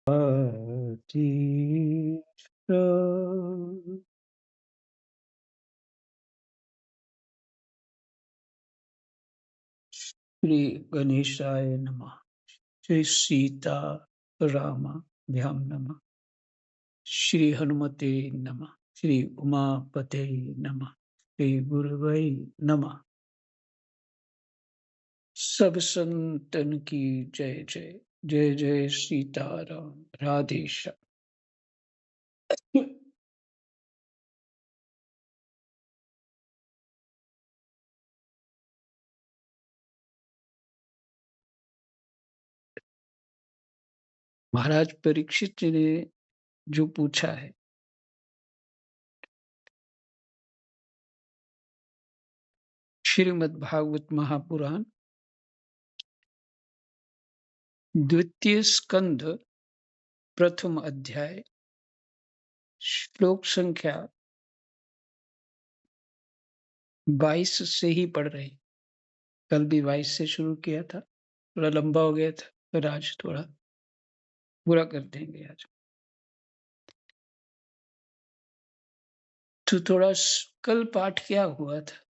तीर्थ श्री गणेशाय नमः। श्री सीता रामाभ्याम नमः। श्री हनुमते नमः। श्री उमापते नमः। श्री गुरुवै नमः। सब संतन की जय जय। जय जय सीताराम। राधे श्याम। महाराज परीक्षित जी ने जो पूछा है, श्रीमद् भागवत महापुराण द्वितीय स्कंध प्रथम अध्याय श्लोक संख्या 22 से ही पढ़ रहे हैं। कल भी 22 से शुरू किया था, थोड़ा लंबा हो गया था, पर आज थोड़ा पूरा कर देंगे आज। तो थोड़ा कल पाठ क्या हुआ था?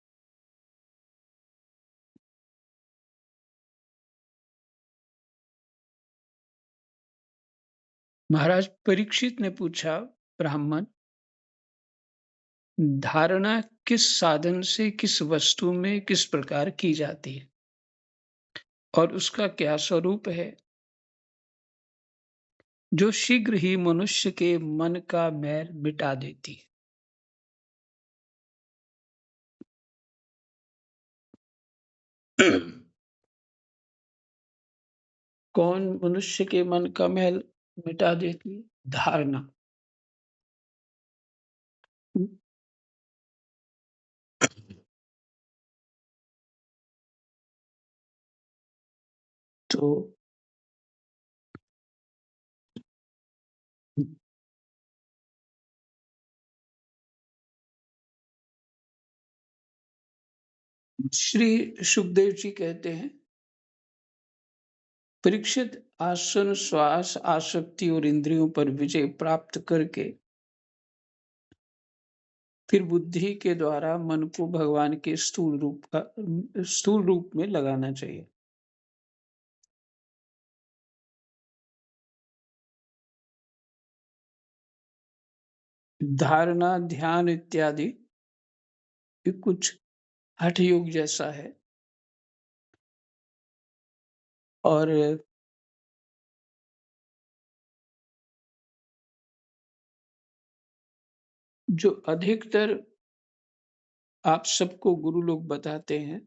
महाराज परीक्षित ने पूछा, ब्राह्मण, धारणा किस साधन से किस वस्तु में किस प्रकार की जाती है और उसका क्या स्वरूप है जो शीघ्र ही मनुष्य के मन का मैल मिटा देती है? कौन मनुष्य के मन का मैल मिटा देती है? धारणा। तो श्री सुखदेव जी कहते हैं, परीक्षित, आसन श्वास आसक्ति और इंद्रियों पर विजय प्राप्त करके फिर बुद्धि के द्वारा मन को भगवान के स्थूल रूप में लगाना चाहिए। धारणा ध्यान इत्यादि ये कुछ हठ योग जैसा है, और जो अधिकतर आप सबको गुरु लोग बताते हैं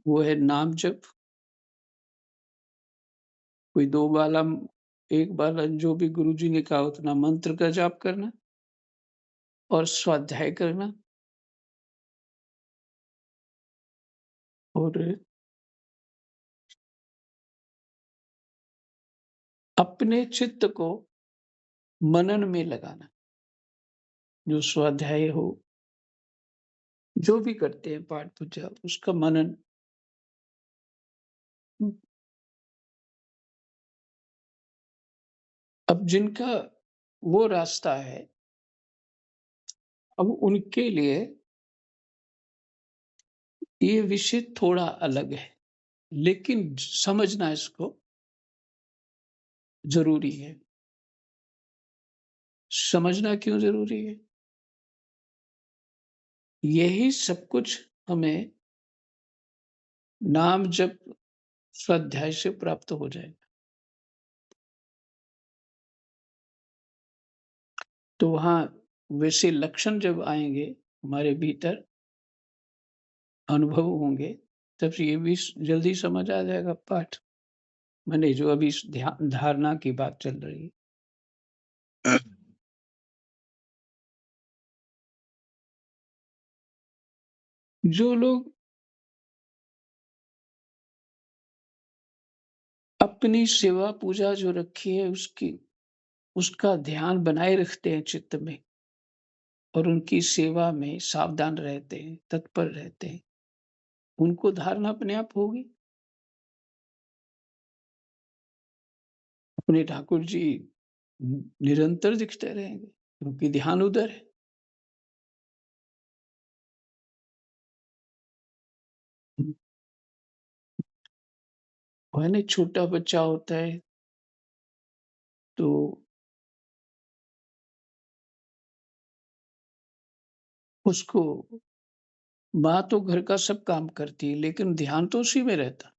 वो है नाम जप। कोई दो बाला, एक बाला, जो भी गुरु जी ने कहा उतना मंत्र का जाप करना और स्वाध्याय करना, और अपने चित्त को मनन में लगाना। जो स्वाध्याय हो, जो भी करते हैं पाठ पूजा, उसका मनन। अब जिनका वो रास्ता है, अब उनके लिए ये विषय थोड़ा अलग है, लेकिन समझना इसको जरूरी है। समझना क्यों जरूरी है? यही सब कुछ हमें नाम जप स्वाध्याय से प्राप्त हो जाएगा। तो वहां वैसे लक्षण जब आएंगे हमारे भीतर, अनुभव होंगे, तब ये भी जल्दी समझ आ जाएगा पाठ। मैंने जो अभी ध्यान धारणा की बात चल रही है। जो लोग अपनी सेवा पूजा जो रखी है उसका ध्यान बनाए रखते हैं चित्त में, और उनकी सेवा में सावधान रहते हैं, तत्पर रहते हैं, उनको धारणा अपने आप होगी। अपने ठाकुर जी निरंतर दिखते रहेंगे क्योंकि ध्यान उधर है। वह नहीं, छोटा बच्चा होता है तो उसको माँ तो घर का सब काम करती है लेकिन ध्यान तो उसी में रहता।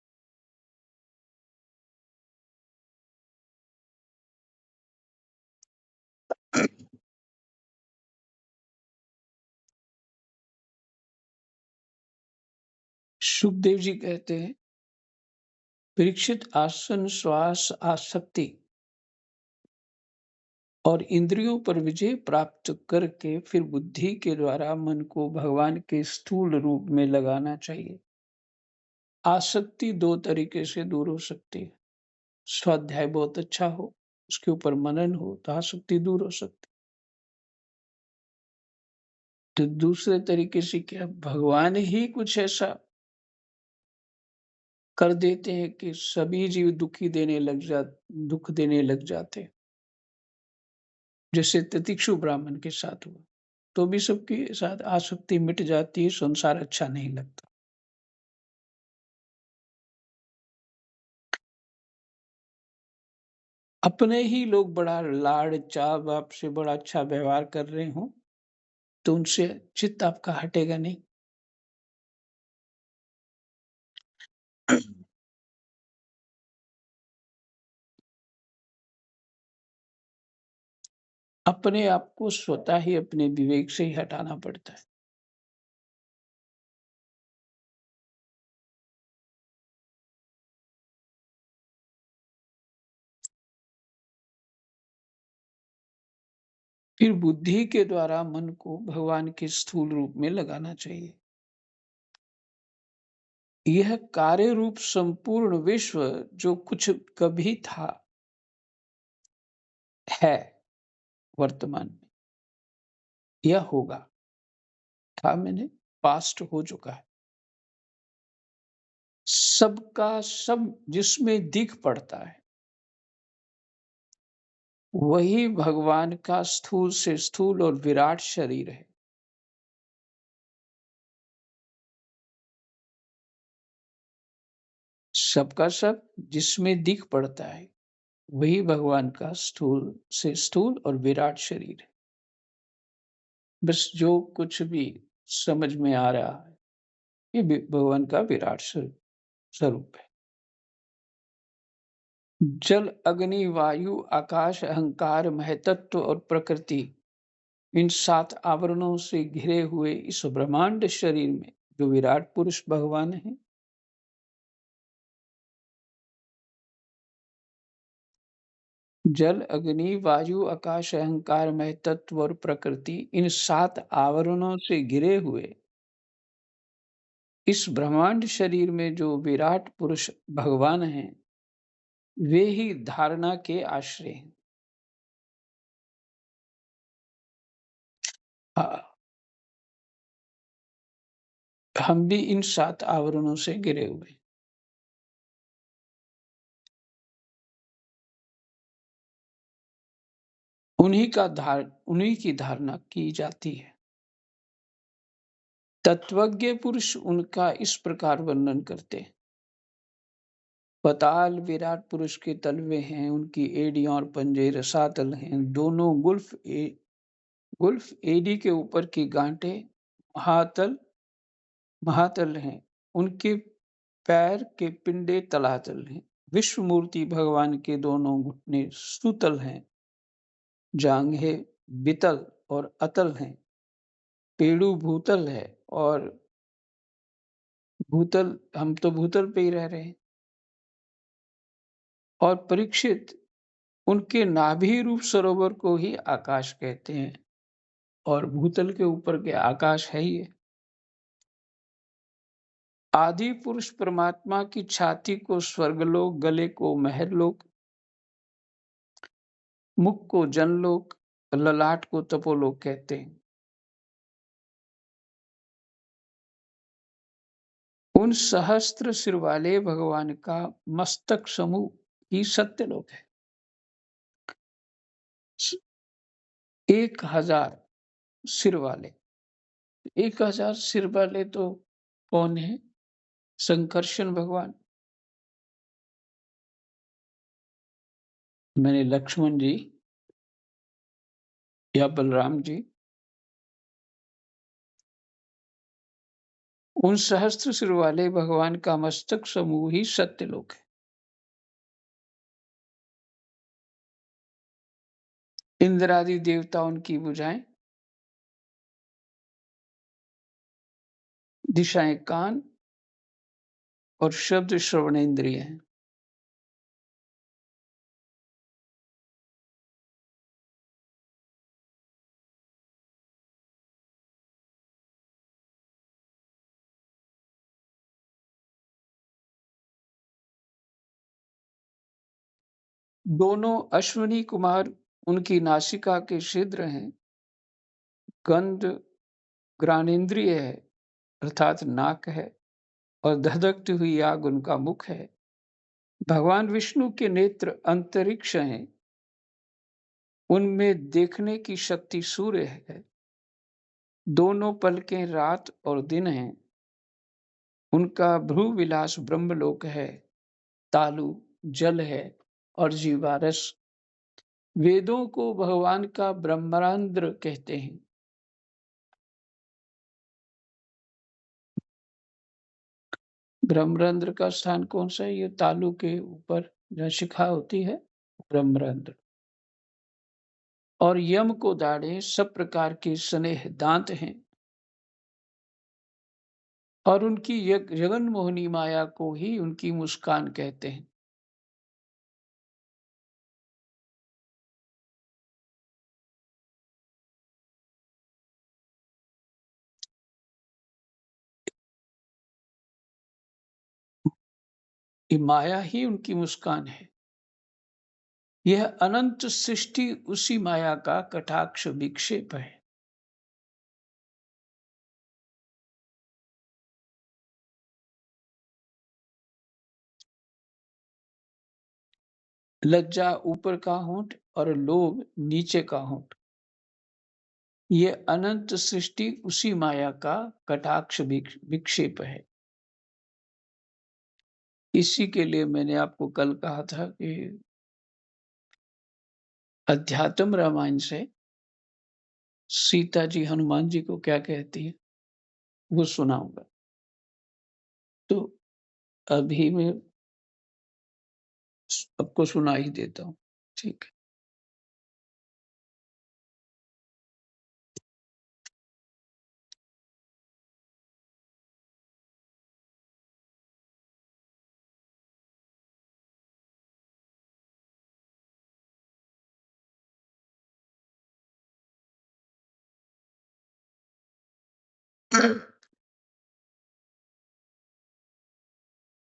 सुखदेव जी कहते हैं, परीक्षित आसन श्वास आसक्ति और इंद्रियों पर विजय प्राप्त करके फिर बुद्धि के द्वारा मन को भगवान के स्थूल रूप में लगाना चाहिए। आसक्ति दो तरीके से दूर हो सकती है। स्वाध्याय बहुत अच्छा हो, उसके ऊपर मनन हो तो आसक्ति दूर हो सकती। तो दूसरे तरीके से क्या, भगवान ही कुछ ऐसा कर देते हैं कि सभी जीव दुख देने लग जाते हैं। जैसे तितिक्षु ब्राह्मण के साथ हुआ, तो भी सबके साथ आसक्ति मिट जाती है, संसार अच्छा नहीं लगता। अपने ही लोग बड़ा लाड़ चाव आपसे बड़ा अच्छा व्यवहार कर रहे हों, तो उनसे चित्त आपका हटेगा नहीं। अपने आप को स्वतः ही अपने विवेक से ही हटाना पड़ता है। फिर बुद्धि के द्वारा मन को भगवान के स्थूल रूप में लगाना चाहिए। यह कार्य रूप संपूर्ण विश्व जो कुछ कभी था, है वर्तमान में, यह होगा। था मैंने पास्ट हो चुका है। सबका सब जिसमें दिख पड़ता है, वही भगवान का स्थूल से स्थूल और विराट शरीर है। सबका सब जिसमें दिख पड़ता है, वही भगवान का स्थूल से स्थूल और विराट शरीर है। बस जो कुछ भी समझ में आ रहा है, ये भगवान का विराट स्वरूप है। जल अग्नि वायु आकाश अहंकार महतत्व और प्रकृति, इन 7 आवरणों से घिरे हुए इस ब्रह्मांड शरीर में जो विराट पुरुष भगवान है, जल अग्नि वायु आकाश अहंकार महतत्व और प्रकृति, इन 7 आवरणों से घिरे हुए इस ब्रह्मांड शरीर में जो विराट पुरुष भगवान हैं, वे ही धारणा के आश्रय हैं। हम भी इन 7 आवरणों से घिरे हुए हैं। उन्हीं की धारणा की जाती है। तत्वज्ञ पुरुष उनका इस प्रकार वर्णन करते हैं। पताल विराट पुरुष के तलवे हैं, उनकी एड़ियां और पंजे रसातल हैं, दोनों गुल्फ एड़ी के ऊपर की गांठें महातल महातल हैं, उनके पैर के पिंडे तलातल हैं। विश्व मूर्ति भगवान के दोनों घुटने सुतल हैं, जांघें बितल और अतल हैं, पेड़ू भूतल है और भूतल, हम तो भूतल पे ही रह रहे हैं। और परीक्षित, उनके नाभि रूप सरोवर को ही आकाश कहते हैं और भूतल के ऊपर के आकाश है ही है। आदि पुरुष परमात्मा की छाती को स्वर्गलोक, गले को महरलोक, मुख को जनलोक, ललाट को तपोलोक कहते हैं। उन सहस्त्र सिर वाले भगवान का मस्तक समूह ही सत्यलोक है। 1000 सिर वाले। 1000 सिर वाले तो कौन है? संकर्षण भगवान। मैंने लक्ष्मण जी या बलराम जी, उन सहस्त्र सिर वाले भगवान का मस्तक समूह ही सत्यलोक है। इंद्र आदि देवता उनकी भुजाएं, दिशाएं कान और शब्द श्रवण इंद्रिय हैं। दोनों अश्विनी कुमार उनकी नासिका के छिद्र हैं। गंध घ्राणेन्द्रिय है, अर्थात नाक है, और धधकती हुई आग उनका मुख है। भगवान विष्णु के नेत्र अंतरिक्ष हैं, उनमें देखने की शक्ति सूर्य है। दोनों पलकें रात और दिन हैं, उनका भ्रू विलास ब्रह्मलोक है। तालु जल है और जीवारस। वेदों को भगवान का ब्रह्मांड्र कहते हैं। ब्रह्मरंध्र का स्थान कौन सा है? ये तालु के ऊपर जहाँ शिखा होती है, ब्रह्मरंध्र। और यम को दाढ़े सब प्रकार के स्नेह दांत हैं, और उनकी जगन मोहनी माया को ही उनकी मुस्कान कहते हैं। ये माया ही उनकी मुस्कान है। यह अनंत सृष्टि उसी माया का कटाक्ष विक्षेप है। लज्जा ऊपर का होंठ और लोभ नीचे का होंठ, ये अनंत सृष्टि उसी माया का कटाक्ष विक्षेप है। इसी के लिए मैंने आपको कल कहा था कि अध्यात्म रामायण से सीता जी हनुमान जी को क्या कहती है वो सुनाऊंगा। तो अभी मैं आपको सुना ही देता हूँ, ठीक है।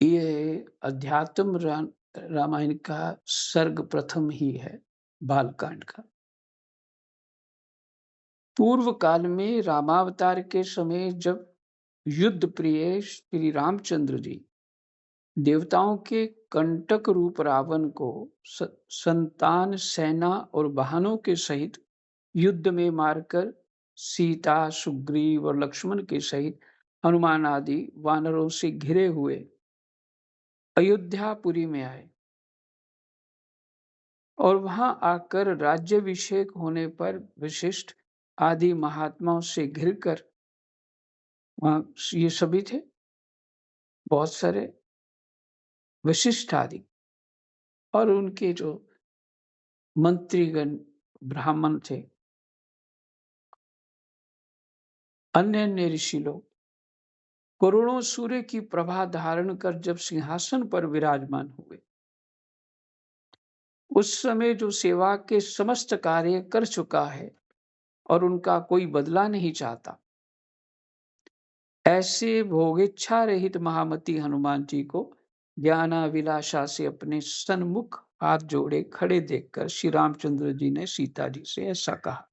ये अध्यात्म रामायण का सर्ग प्रथम ही है, बालकांड का। पूर्व काल में रामावतार के समय जब युद्ध प्रिय श्री रामचंद्र जी देवताओं के कंटक रूप रावण को संतान, सेना और वाहनों के सहित युद्ध में मारकर सीता, सुग्रीव और लक्ष्मण के सहित हनुमान आदि वानरों से घिरे हुए अयोध्यापुरी में आए, और वहां आकर राज्याभिषेक होने पर वशिष्ठ आदि महात्माओं से घिरकर, वहां ये सभी थे, बहुत सारे वशिष्ठ आदि और उनके जो मंत्रीगण ब्राह्मण थे, अन्य अन्य ऋषि लोग करोड़ों सूर्य की प्रभा धारण कर जब सिंहासन पर विराजमान हुए, उस समय जो सेवा के समस्त कार्य कर चुका है और उनका कोई बदला नहीं चाहता, ऐसे भोगेच्छा रहित महामती हनुमान जी को ज्ञानाभिलाषा से अपने सन्मुख हाथ जोड़े खड़े देखकर श्री रामचंद्र जी ने सीता जी से ऐसा कहा।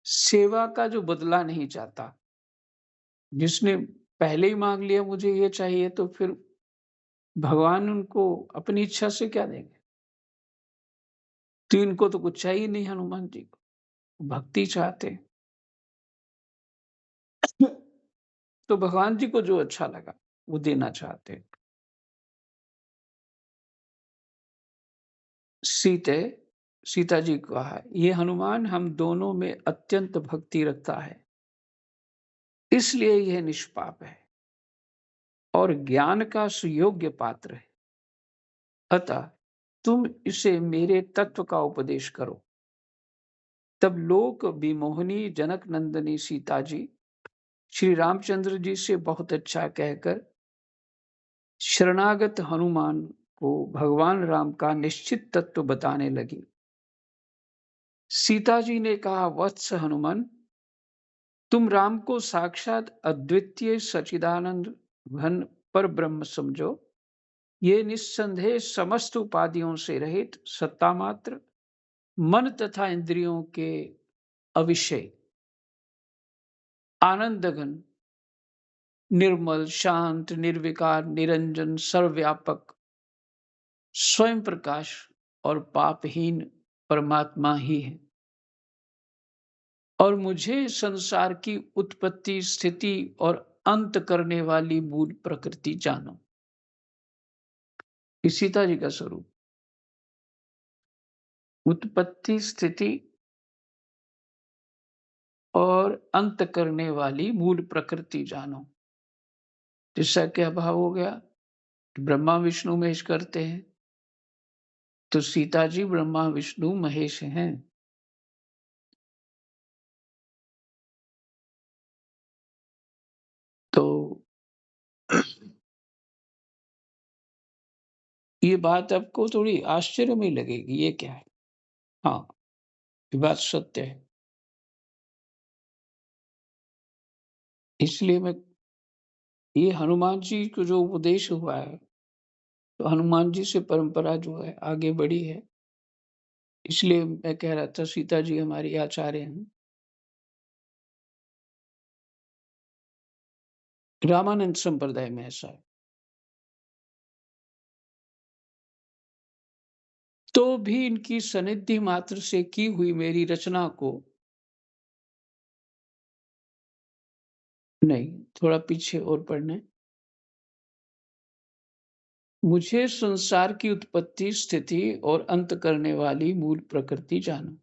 सेवा का जो बदला नहीं चाहता, जिसने पहले ही मांग लिया मुझे ये चाहिए, तो फिर भगवान उनको अपनी इच्छा से क्या देंगे? तो इनको तो कुछ चाहिए नहीं हनुमान जी को, भक्ति चाहते। तो भगवान जी को जो अच्छा लगा वो देना चाहते। सीते सीता जी को कहा, ये हनुमान हम दोनों में अत्यंत भक्ति रखता है, इसलिए यह निष्पाप है और ज्ञान का सुयोग्य पात्र है। अतः तुम इसे मेरे तत्व का उपदेश करो। तब लोक विमोहिनी जनक नंदिनी सीता जी श्री रामचंद्र जी से बहुत अच्छा कहकर शरणागत हनुमान को भगवान राम का निश्चित तत्व बताने लगी। सीता जी ने कहा, वत्स हनुमान, तुम राम को साक्षात अद्वितीय सचिदानंद घन पर ब्रह्म समझो। ये निस्संदेह समस्त उपाधियों से रहित सत्ता मात्र, मन तथा इंद्रियों के अविषय, आनंद घन, निर्मल, शांत, निर्विकार, निरंजन, सर्वव्यापक, स्वयं प्रकाश और पापहीन परमात्मा ही है। और मुझे संसार की उत्पत्ति, स्थिति और अंत करने वाली मूल प्रकृति जानो। ये सीता जी का स्वरूप, उत्पत्ति, स्थिति और अंत करने वाली मूल प्रकृति जानो। जिसका क्या भाव हो गया? ब्रह्मा विष्णु महेश करते हैं, तो सीता जी ब्रह्मा विष्णु महेश हैं। तो ये बात आपको थोड़ी आश्चर्य में लगेगी, ये क्या है? हाँ, ये बात सत्य है। इसलिए मैं, ये हनुमान जी को जो उपदेश हुआ है, तो हनुमान जी से परंपरा जो है आगे बढ़ी है। इसलिए मैं कह रहा था सीता जी हमारी आचार्य हैं। रामानंद संप्रदाय में ऐसा है। तो भी इनकी सनिधि मात्र से की हुई मेरी रचना को, नहीं, थोड़ा पीछे और पढ़ना है। मुझे संसार की उत्पत्ति, स्थिति और अंत करने वाली मूल प्रकृति जानो।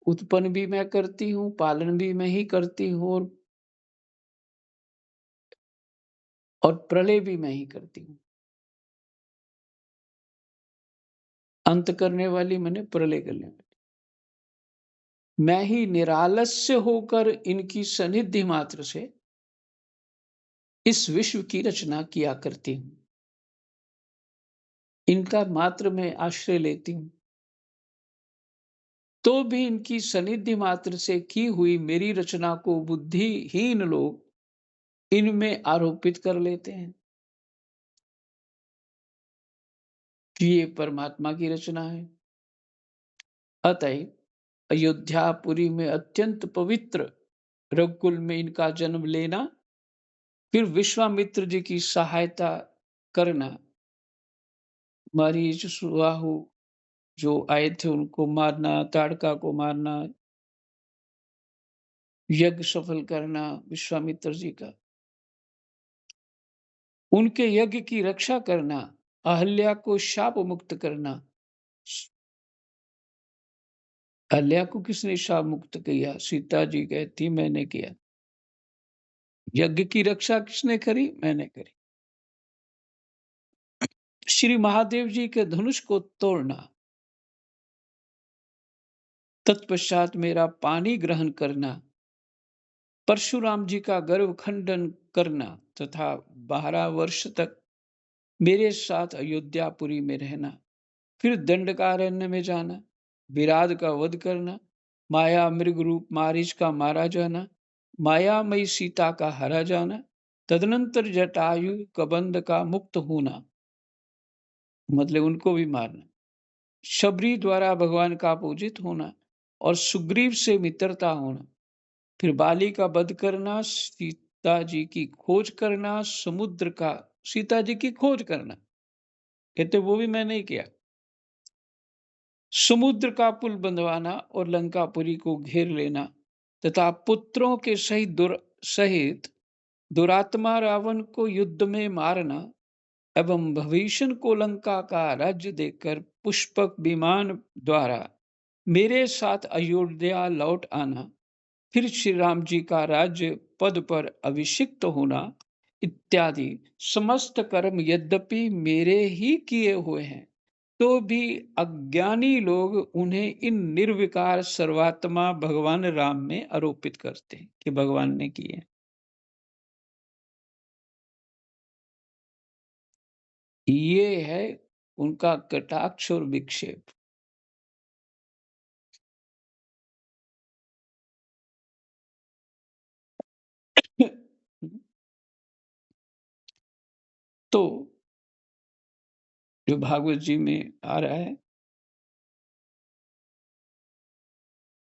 उत्पन्न भी मैं करती हूँ, पालन भी मैं ही करती हूँ, और प्रलय भी मैं ही करती हूँ। अंत करने वाली मैंने प्रलय करने वाली। मैं ही निरालस्य होकर इनकी सनिधि मात्र से इस विश्व की रचना किया करती हूँ। इनका मात्र मैं आश्रय लेती हूँ, तो भी इनकी सनिधि मात्र से की हुई मेरी रचना को बुद्धिहीन लोग इनमें आरोपित कर लेते हैं कि ये परमात्मा की रचना है। अतएव अयोध्यापुरी में अत्यंत पवित्र रघुकुल में इनका जन्म लेना, फिर विश्वामित्र जी की सहायता करना, मरीच, सुबाहु जो आए थे उनको मारना, ताड़का को मारना, यज्ञ सफल करना विश्वामित्र जी का, उनके यज्ञ की रक्षा करना, अहल्या को शाप मुक्त करना। अहल्या को किसने शाप मुक्त किया? सीता जी कहती मैंने किया। यज्ञ की रक्षा किसने करी? मैंने करी। श्री महादेव जी के धनुष को तोड़ना, तत्पश्चात मेरा पानी ग्रहण करना, परशुराम जी का गर्भ खंडन करना तथा 12 वर्ष तक मेरे साथ अयोध्यापुरी में रहना, फिर दंडकारण्य में जाना, विराध का वध करना, माया मृग रूप मारीच का मारा जाना, मायामयी सीता का हरा जाना, तदनंतर जटायु कबंध का मुक्त होना, मतलब उनको भी मारना, शबरी द्वारा भगवान का पूजित होना और सुग्रीव से मित्रता होना, फिर बाली का वध करना, सीता जी की खोज करना, समुद्र का सीता जी की खोज करना, कहते वो भी मैंने ही किया। समुद्र का पुल बंधवाना और लंकापुरी को घेर लेना तथा पुत्रों के सहित दुरात्मा रावण को युद्ध में मारना एवं भविष्य को लंका का राज्य देकर पुष्पक विमान द्वारा मेरे साथ अयोध्या लौट आना, फिर श्री राम जी का राज्य पद पर अभिषिक्त होना इत्यादि समस्त कर्म यद्यपि मेरे ही किए हुए हैं, तो भी अज्ञानी लोग उन्हें इन निर्विकार सर्वात्मा भगवान राम में आरोपित करते हैं कि भगवान ने किए। ये है उनका कटाक्ष और विक्षेप। तो जो भागवत जी में आ रहा है,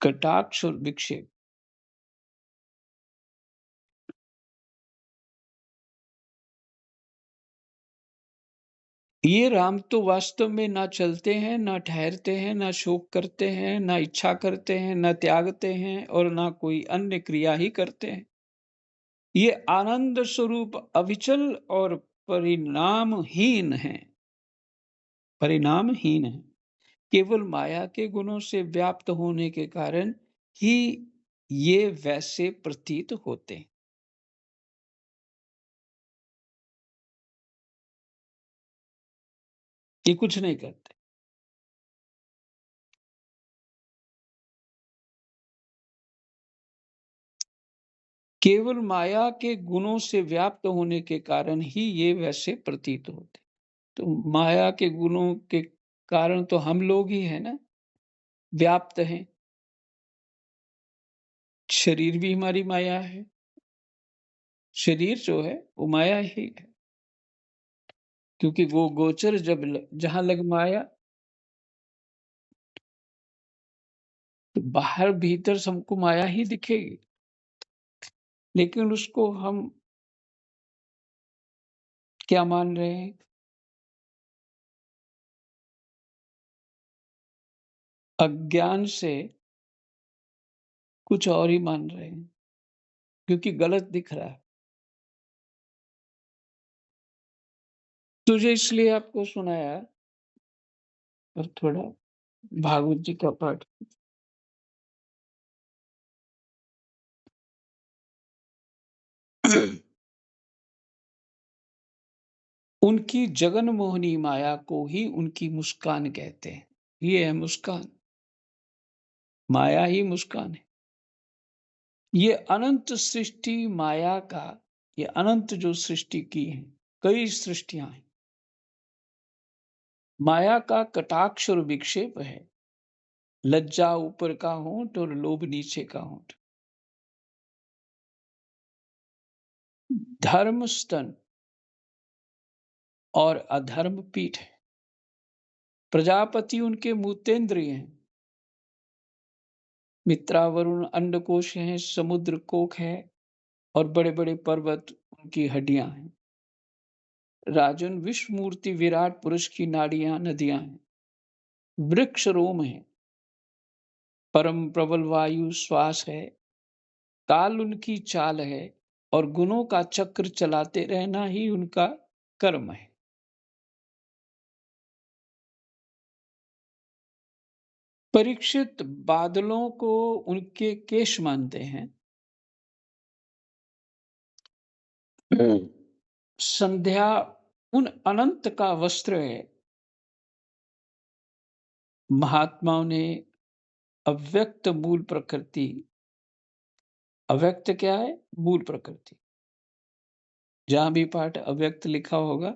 कटाक्ष और विक्षेप। ये राम तो वास्तव में ना चलते हैं, ना ठहरते हैं, ना शोक करते हैं, ना इच्छा करते हैं, ना त्यागते हैं और ना कोई अन्य क्रिया ही करते हैं। ये आनंद स्वरूप अविचल और परिणामहीन है। परिणामहीन है। केवल माया के गुणों से व्याप्त होने के कारण ही ये वैसे प्रतीत होते हैं। ये कुछ नहीं करते। केवल माया के गुणों से व्याप्त होने के कारण ही ये वैसे प्रतीत होते। तो माया के गुणों के कारण तो हम लोग ही है ना, व्याप्त हैं। शरीर भी हमारी माया है। शरीर जो है वो माया ही है, क्योंकि वो गोचर जहां लग माया, तो बाहर भीतर सबको माया ही दिखेगी। लेकिन उसको हम क्या मान रहे हैं? अज्ञान से कुछ और ही मान रहे हैं, क्योंकि गलत दिख रहा है। तुझे इसलिए आपको सुनाया और थोड़ा भागवत जी का पाठ। उनकी जगन मोहनी माया को ही उनकी मुस्कान कहते हैं। ये है मुस्कान। माया ही मुस्कान है। ये अनंत सृष्टि माया का, ये अनंत जो सृष्टि की है, कई सृष्टियां हैं, माया का कटाक्ष और विक्षेप है। लज्जा ऊपर का होंठ और लोभ नीचे का होंठ। धर्म स्तन और अधर्म पीठ है। प्रजापति उनके मूतेंद्रिय हैं। मित्रा वरुण अंडकोश हैं, समुद्र कोक है और बड़े बड़े पर्वत उनकी हड्डियां हैं। राजन विश्व मूर्ति विराट पुरुष की नाड़ियां नदियां हैं। वृक्ष रोम है। परम प्रबल वायु श्वास है। काल उनकी चाल है और गुणों का चक्र चलाते रहना ही उनका कर्म है। परीक्षित बादलों को उनके केश मानते हैं। संध्या उन अनंत का वस्त्र है। महात्माओं ने अव्यक्त मूल प्रकृति, अव्यक्त क्या है? मूल प्रकृति। जहां भी पाठ अव्यक्त लिखा होगा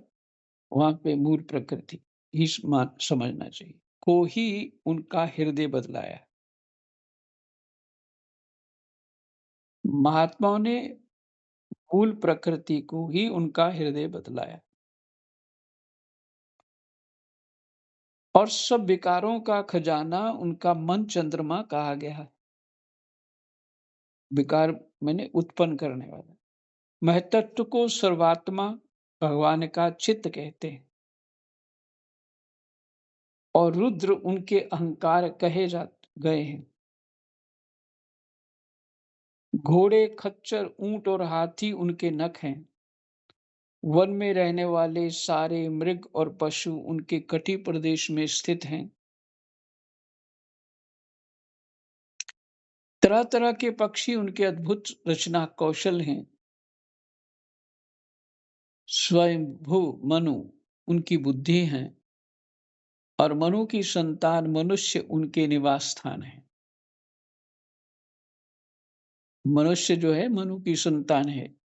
वहां पे मूल प्रकृति ही समझना चाहिए, को ही उनका हृदय बदलाया। महात्माओं ने मूल प्रकृति को ही उनका हृदय बदलाया और सब विकारों का खजाना उनका मन चंद्रमा कहा गया है। विकार मैंने उत्पन्न करने वाला। महतत्व को सर्वात्मा भगवान का चित्त कहते हैं और रुद्र उनके अहंकार कहे जा गए हैं। घोड़े, खच्चर, ऊंट और हाथी उनके नख हैं। वन में रहने वाले सारे मृग और पशु उनके कटी प्रदेश में स्थित हैं। तरह तरह के पक्षी उनके अद्भुत रचना कौशल हैं। स्वयंभू मनु उनकी बुद्धि है और मनु की संतान मनुष्य उनके निवास स्थान है। मनुष्य जो है मनु की संतान है।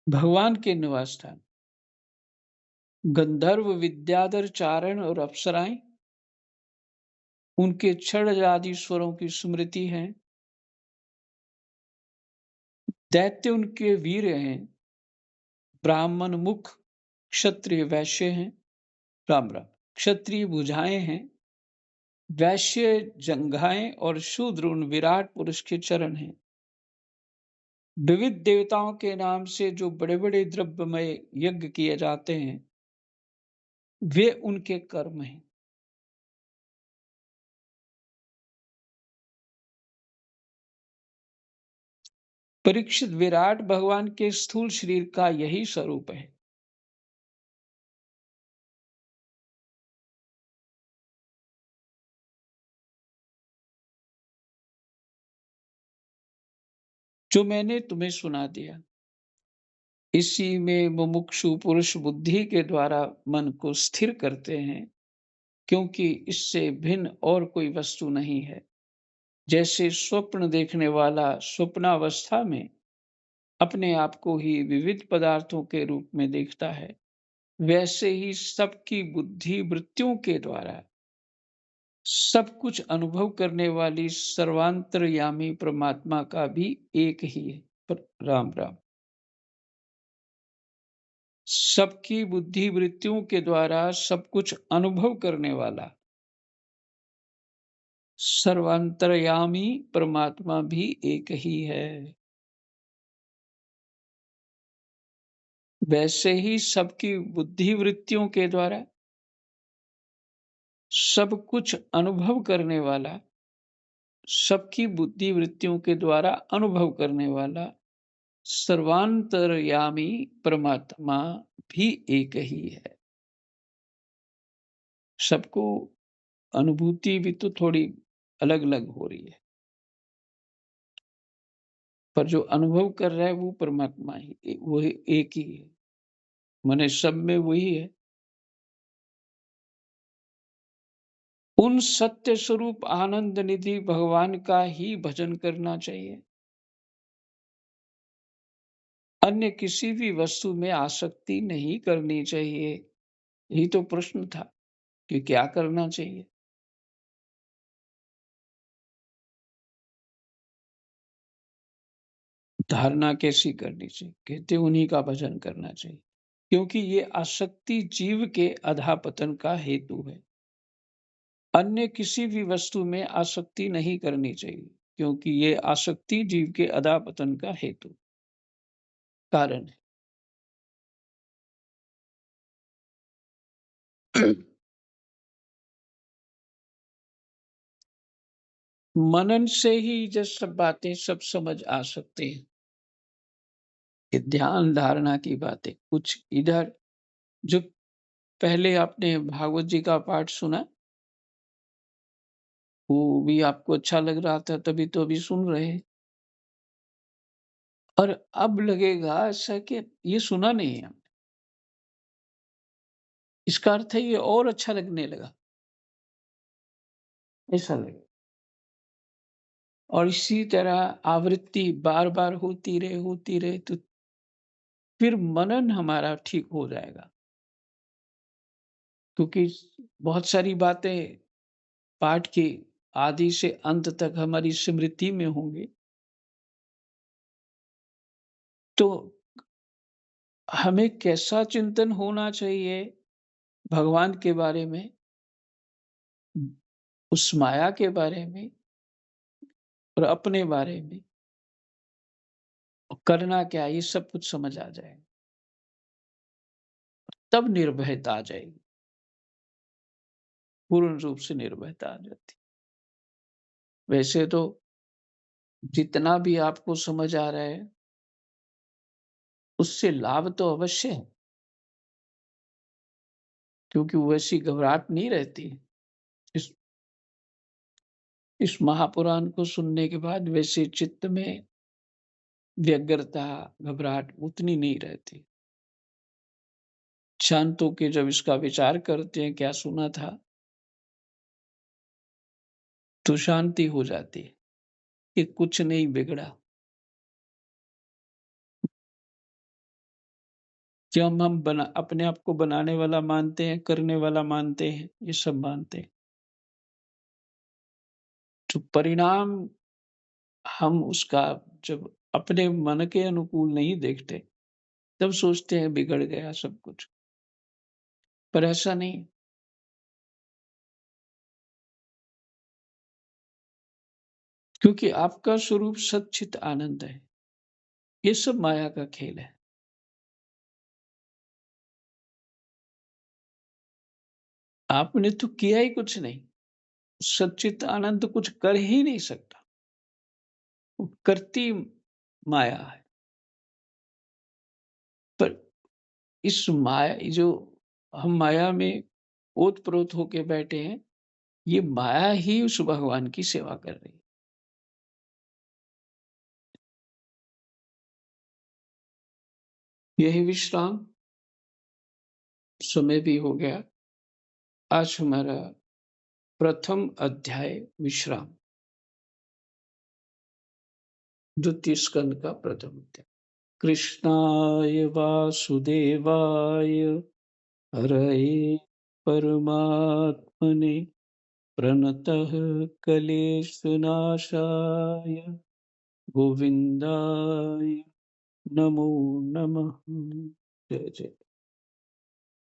भगवान के निवास स्थान गंधर्व, विद्याधर, चारण और अप्सराएं उनके छड़ आदि स्वरों की स्मृति है। दैत्य उनके वीर हैं। ब्राह्मण मुख, क्षत्रिय वैश्य हैं। राम राम। क्षत्रिय भुजाएं हैं। वैश्य जंघाएं और शूद्र उन विराट पुरुष के चरण हैं। विविध देवताओं के नाम से जो बड़े बड़े द्रव्यमय यज्ञ किए जाते हैं वे उनके कर्म हैं। परीक्षित, विराट भगवान के स्थूल शरीर का यही स्वरूप है। जो मैंने तुम्हें सुना दिया, इसी में मुमुक्षु पुरुष बुद्धि के द्वारा मन को स्थिर करते हैं, क्योंकि इससे भिन्न और कोई वस्तु नहीं है। जैसे स्वप्न देखने वाला स्वप्नावस्था में अपने आप को ही विविध पदार्थों के रूप में देखता है, वैसे ही सबकी बुद्धि वृत्तियों के द्वारा सब कुछ अनुभव करने वाली सर्वांतर्यामी परमात्मा का भी एक ही है। राम राम। सबकी बुद्धि वृत्तियों के द्वारा सब कुछ अनुभव करने वाला सर्वांतर्यामी परमात्मा भी एक ही है। वैसे ही सबकी बुद्धि वृत्तियों के द्वारा सब कुछ अनुभव करने वाला सबकी बुद्धि वृत्तियों के द्वारा अनुभव करने वाला सर्वांतर्यामी परमात्मा भी एक ही है। सबको अनुभूति भी तो थोड़ी अलग अलग हो रही है, पर जो अनुभव कर रहा है वो परमात्मा ही, वो एक ही है। माने सब में वही है। उन सत्य स्वरूप आनंद निधि भगवान का ही भजन करना चाहिए। अन्य किसी भी वस्तु में आसक्ति नहीं करनी चाहिए। यही तो प्रश्न था कि क्या करना चाहिए। धारणा कैसी करनी चाहिए? कहते उन्हीं का भजन करना चाहिए, क्योंकि ये आसक्ति जीव के अधःपतन का हेतु है। अन्य किसी भी वस्तु में आसक्ति नहीं करनी चाहिए, क्योंकि ये आसक्ति जीव के अधःपतन का हेतु कारण है। मनन से ही ये सब बातें सब समझ आ सकते हैं। ये ध्यान धारणा की बातें कुछ इधर जो पहले आपने भागवत जी का पाठ सुना, वो भी आपको अच्छा लग रहा था, तभी तो अभी सुन रहे हैं। और अब लगेगा ऐसा कि ये सुना नहीं है। इसका अर्थ है ये और अच्छा लगने लगा, ऐसा लगे। और इसी तरह आवृत्ति बार-बार होती रहे तो फिर मनन हमारा ठीक हो जाएगा। क्योंकि बहुत सारी बातें पाठ के आदि से अंत तक हमारी स्मृति में होंगी। तो हमें कैसा चिंतन होना चाहिए भगवान के बारे में, उस माया के बारे में, और अपने बारे में करना क्या है, ये सब कुछ समझ आ जाए, तब निर्भयता आ जाएगी, पूर्ण रूप से निर्भयता आ जाती। वैसे तो जितना भी आपको समझ आ रहा है, उससे लाभ तो अवश्य है, क्योंकि वैसी घबराहट नहीं रहती। इस इस महापुराण को सुनने के बाद वैसे चित्त में व्यग्रता, घबराहट उतनी नहीं रहती। शांत होके जब इसका विचार करते हैं, क्या सुना था, तो शांति हो जाती है कि कुछ नहीं बिगड़ा। क्यों हम बना अपने आप को बनाने वाला मानते हैं, करने वाला मानते हैं, ये सब मानते हैं। तो परिणाम हम उसका जब अपने मन के अनुकूल नहीं देखते, तब सोचते हैं बिगड़ गया सब कुछ, पर ऐसा नहीं। क्योंकि आपका स्वरूप सच्चित आनंद है। ये सब माया का खेल है। आपने तो किया ही कुछ नहीं। सच्चित आनंद कुछ कर ही नहीं सकता। वो करती माया है। पर इस माया जो हम माया में ओत-प्रोत होके बैठे हैं, ये माया ही उस भगवान की सेवा कर रही है। यही विश्राम, समय भी हो गया। आज हमारा प्रथम अध्याय विश्राम, द्वितीय स्कंद का प्रथम अध्याय। कृष्णाय वासुदेवाय हरये परमात्मने प्रणतः क्लेशनाशाय गोविन्दाय नमो नमः। जय जय।